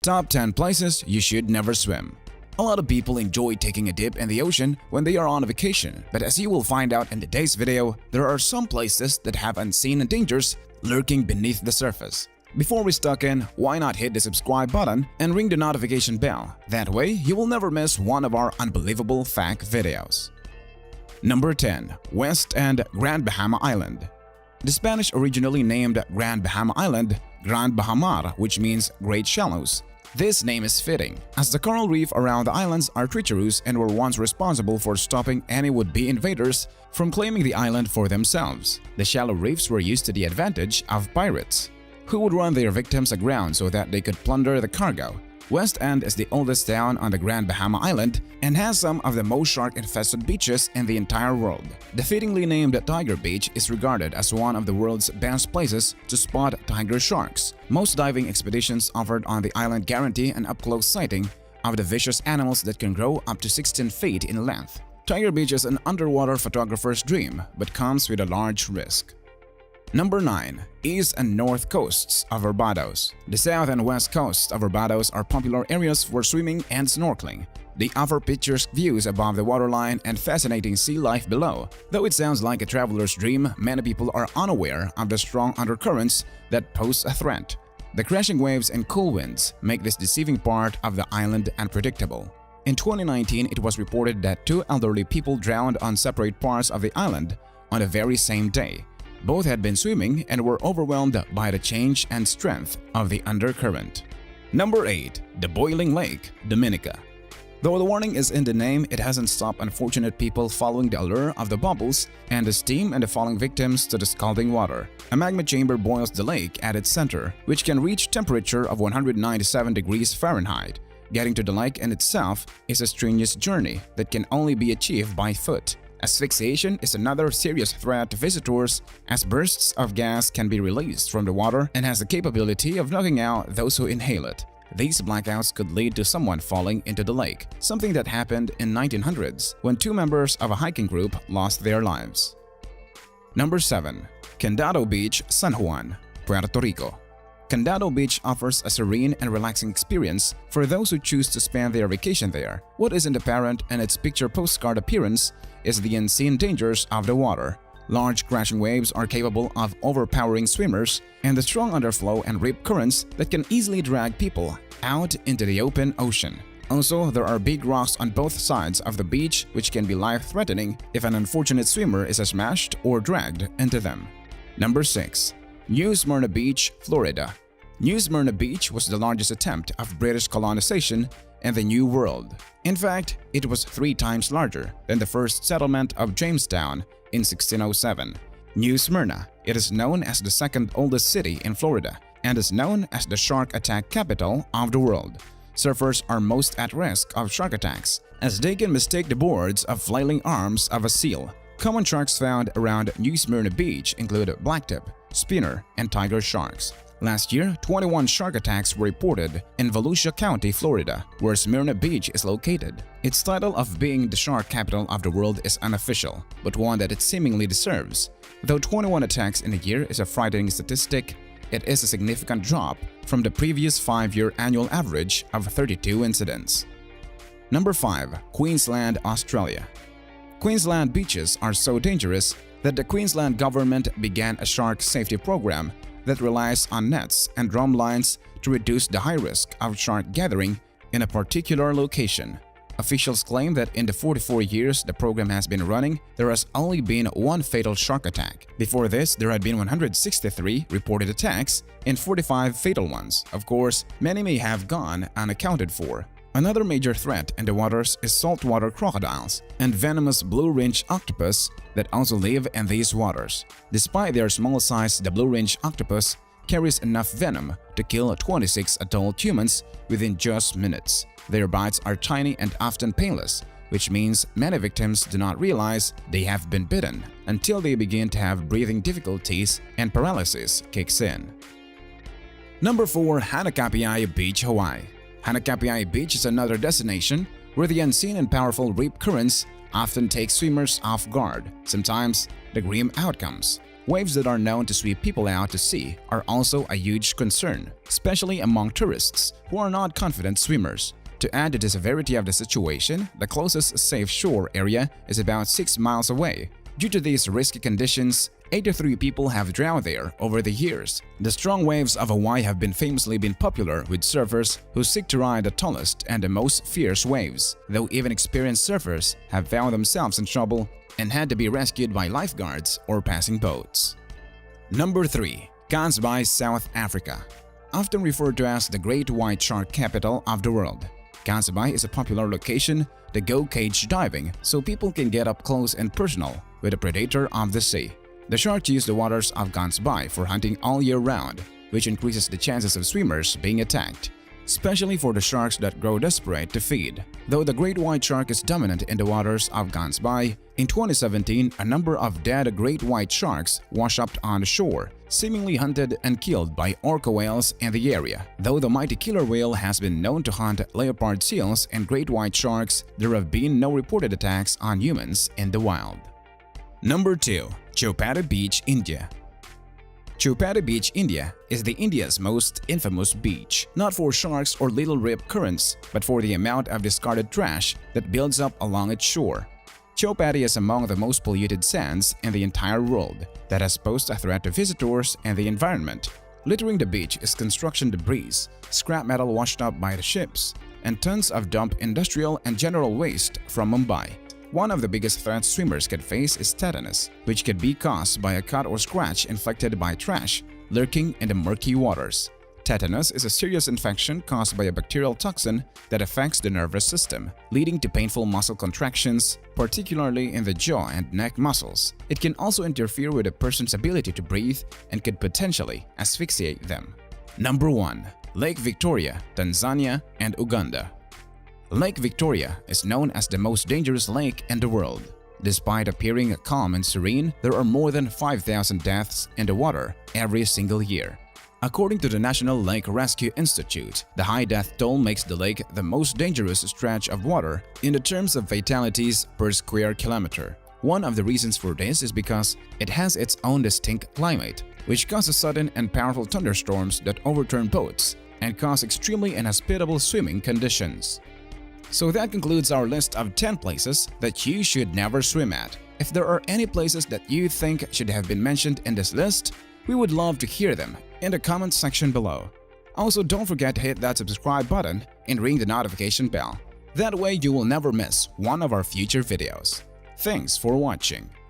Top 10 places you should never swim. A lot of people enjoy taking a dip in the ocean when they are on a vacation, but as you will find out in today's video, there are some places that have unseen dangers lurking beneath the surface. Before we stuck in, why not hit the subscribe button and ring the notification bell? That way, you will never miss one of our unbelievable fact videos. Number 10. West and Grand Bahama Island. The Spanish originally named Grand Bahama Island Gran Bahamar, which means Great Shallows. This name is fitting, as the coral reef around the islands are treacherous and were once responsible for stopping any would-be invaders from claiming the island for themselves. The shallow reefs were used to the advantage of pirates, who would run their victims aground so that they could plunder the cargo. West End is the oldest town on the Grand Bahama Island and has some of the most shark-infested beaches in the entire world. The fittingly named Tiger Beach is regarded as one of the world's best places to spot tiger sharks. Most diving expeditions offered on the island guarantee an up-close sighting of the vicious animals that can grow up to 16 feet in length. Tiger Beach is an underwater photographer's dream, but comes with a large risk. Number 9. East and North Coasts of Barbados. The south and west coasts of Barbados are popular areas for swimming and snorkeling. They offer picturesque views above the waterline and fascinating sea life below. Though it sounds like a traveler's dream, many people are unaware of the strong undercurrents that pose a threat. The crashing waves and cool winds make this deceiving part of the island unpredictable. In 2019, it was reported that 2 elderly people drowned on separate parts of the island on the very same day. Both had been swimming and were overwhelmed by the change and strength of the undercurrent. Number 8. The Boiling Lake, Dominica. Though the warning is in the name, it hasn't stopped unfortunate people following the allure of the bubbles and the steam and the falling victims to the scalding water. A magma chamber boils the lake at its center, which can reach temperature of 197 degrees Fahrenheit. Getting to the lake in itself is a strenuous journey that can only be achieved by foot. Asphyxiation is another serious threat to visitors, as bursts of gas can be released from the water and has the capability of knocking out those who inhale it. These blackouts could lead to someone falling into the lake, something that happened in 1900s when 2 members of a hiking group lost their lives. Number 7. Condado Beach, San Juan, Puerto Rico. Condado Beach offers a serene and relaxing experience for those who choose to spend their vacation there. What isn't apparent in its picture postcard appearance is the unseen dangers of the water. Large crashing waves are capable of overpowering swimmers, and the strong underflow and rip currents that can easily drag people out into the open ocean. Also, there are big rocks on both sides of the beach which can be life-threatening if an unfortunate swimmer is smashed or dragged into them. Number 6. New Smyrna Beach, Florida. New Smyrna Beach was the largest attempt of British colonization in the New World. In fact, it was 3 times larger than the first settlement of Jamestown in 1607. New Smyrna, it is known as the second oldest city in Florida and is known as the shark attack capital of the world. Surfers are most at risk of shark attacks, as they can mistake the boards of flailing arms of a seal. Common sharks found around New Smyrna Beach include blacktip, spinner, and tiger sharks. Last year, 21 shark attacks were reported in Volusia County, Florida, where Smyrna Beach is located. Its title of being the shark capital of the world is unofficial, but one that it seemingly deserves. Though 21 attacks in a year is a frightening statistic, it is a significant drop from the previous 5-year annual average of 32 incidents. Number 5. Queensland, Australia. Queensland beaches are so dangerous that the Queensland government began a shark safety program that relies on nets and drum lines to reduce the high risk of shark gathering in a particular location. Officials claim that in the 44 years the program has been running, there has only been 1 fatal shark attack. Before this, there had been 163 reported attacks and 45 fatal ones. Of course, many may have gone unaccounted for. Another major threat in the waters is saltwater crocodiles and venomous blue-ringed octopus that also live in these waters. Despite their small size, the blue-ringed octopus carries enough venom to kill 26 adult humans within just minutes. Their bites are tiny and often painless, which means many victims do not realize they have been bitten until they begin to have breathing difficulties and paralysis kicks in. Number 4. Hanakapiai Beach, Hawaii. Hanakapiai Beach is another destination where the unseen and powerful rip currents often take swimmers off guard, sometimes the grim outcomes Waves that are known to sweep people out to sea are also a huge concern, especially among tourists who are not confident swimmers. To add to the severity of the situation, the closest safe shore area is about 6 miles away. Due to these risky conditions, 83 people have drowned there over the years. The strong waves of Hawaii have famously been popular with surfers who seek to ride the tallest and the most fierce waves, though even experienced surfers have found themselves in trouble and had to be rescued by lifeguards or passing boats. Number 3. Gansbai, South Africa. Often referred to as the Great White Shark Capital of the world, Gansbai is a popular location to go cage diving so people can get up close and personal with the predator of the sea. The sharks use the waters of Gansbai for hunting all year round, which increases the chances of swimmers being attacked, especially for the sharks that grow desperate to feed. Though the great white shark is dominant in the waters of Gansbai, in 2017 a number of dead great white sharks washed up on the shore, seemingly hunted and killed by orca whales in the area. Though the mighty killer whale has been known to hunt leopard seals and great white sharks, there have been no reported attacks on humans in the wild. Number 2. Chowpatty Beach, India. Chowpatty Beach, India is India's most infamous beach, not for sharks or little rip currents, but for the amount of discarded trash that builds up along its shore. Chowpatty is among the most polluted sands in the entire world that has posed a threat to visitors and the environment. Littering the beach is construction debris, scrap metal washed up by the ships, and tons of dumped industrial and general waste from Mumbai. One of the biggest threats swimmers could face is tetanus, which could be caused by a cut or scratch inflicted by trash lurking in the murky waters. Tetanus is a serious infection caused by a bacterial toxin that affects the nervous system, leading to painful muscle contractions, particularly in the jaw and neck muscles. It can also interfere with a person's ability to breathe and could potentially asphyxiate them. Number 1. Lake Victoria, Tanzania and Uganda. Lake Victoria is known as the most dangerous lake in the world. Despite appearing calm and serene, there are more than 5,000 deaths in the water every single year. According to the National Lake Rescue Institute, the high death toll makes the lake the most dangerous stretch of water in the terms of fatalities per square kilometer. One of the reasons for this is because it has its own distinct climate, which causes sudden and powerful thunderstorms that overturn boats and cause extremely inhospitable swimming conditions. So that concludes our list of 10 places that you should never swim at. If there are any places that you think should have been mentioned in this list, we would love to hear them in the comments section below. Also, don't forget to hit that subscribe button and ring the notification bell. That way you will never miss one of our future videos. Thanks for watching.